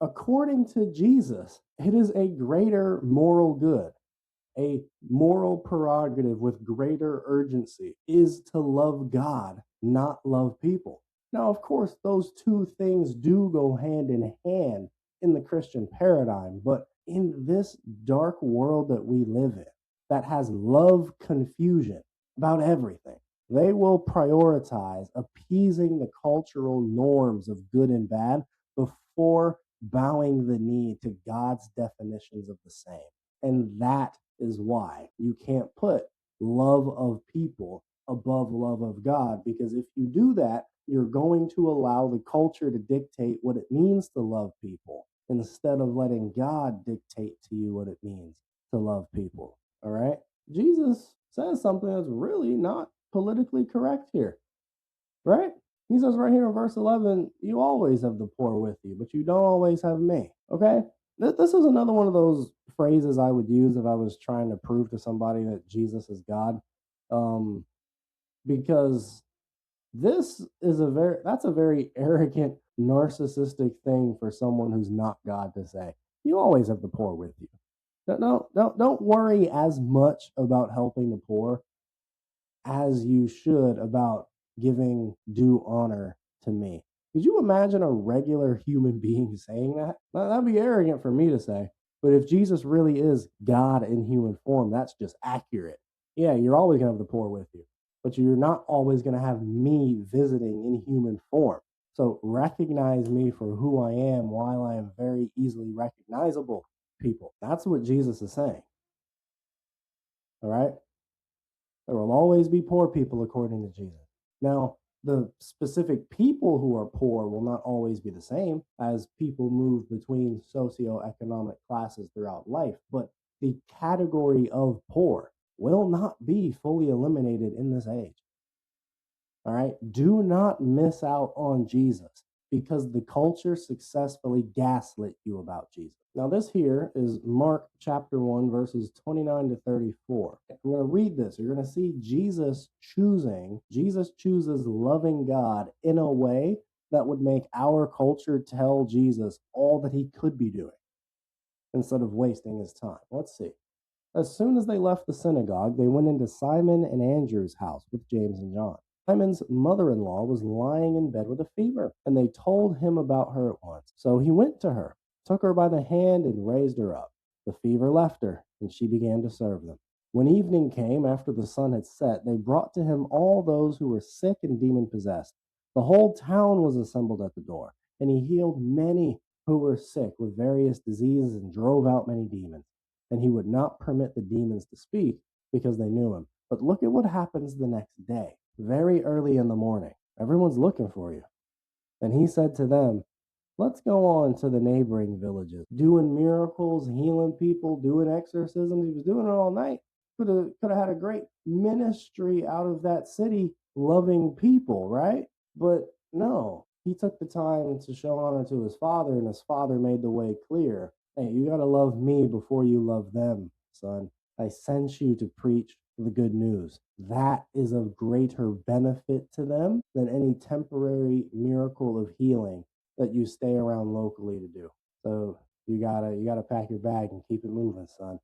According to Jesus, it is a greater moral good, a moral prerogative with greater urgency is to love God, not love people. Now, of course, those two things do go hand in hand in the Christian paradigm, but in this dark world that we live in, that has love confusion about everything, they will prioritize appeasing the cultural norms of good and bad before bowing the knee to God's definitions of the same. And that is why you can't put love of people above love of God, because if you do that, you're going to allow the culture to dictate what it means to love people instead of letting God dictate to you what it means to love people. All right? Jesus says something that's really not politically correct here, right? He says right here in verse 11, you always have the poor with you, but you don't always have me. Okay? This is another one of those phrases I would use if I was trying to prove to somebody that Jesus is God. Um, because this is that's a very arrogant, narcissistic thing for someone who's not God to say. You always have the poor with you. Don't worry as much about helping the poor as you should about giving due honor to me. Could you imagine a regular human being saying that? That'd be arrogant for me to say. But if Jesus really is God in human form, that's just accurate. Yeah, you're always going to have the poor with you, but you're not always going to have me visiting in human form. So recognize me for who I am while I am very easily recognizable, people. That's what Jesus is saying. All right? There will always be poor people according to Jesus. Now, the specific people who are poor will not always be the same as people move between socioeconomic classes throughout life, but the category of poor will not be fully eliminated in this age. All right. Do not miss out on Jesus because the culture successfully gaslit you about Jesus. Now, this here is Mark chapter 1, verses 29 to 34. I'm going to read this. You're going to see Jesus chooses loving God in a way that would make our culture tell Jesus all that he could be doing instead of wasting his time. Let's see. As soon as they left the synagogue, they went into Simon and Andrew's house with James and John. Simon's mother in law was lying in bed with a fever, and they told him about her at once. So he went to her, took her by the hand, and raised her up. The fever left her, and she began to serve them. When evening came, after the sun had set, they brought to him all those who were sick and demon possessed. The whole town was assembled at the door, and he healed many who were sick with various diseases and drove out many demons. And he would not permit the demons to speak because they knew him. But look at what happens the next day. Very early in the morning, everyone's looking for you. And he said to them, let's go on to the neighboring villages, doing miracles, healing people, doing exorcisms. He was doing it all night. Could have had a great ministry out of that city, loving people, right? But no, he took the time to show honor to his father, and his father made the way clear. Hey, you got to love me before you love them, son. I sent you to preach the good news. That is of greater benefit to them than any temporary miracle of healing that you stay around locally to do. So you gotta pack your bag and keep it moving, son.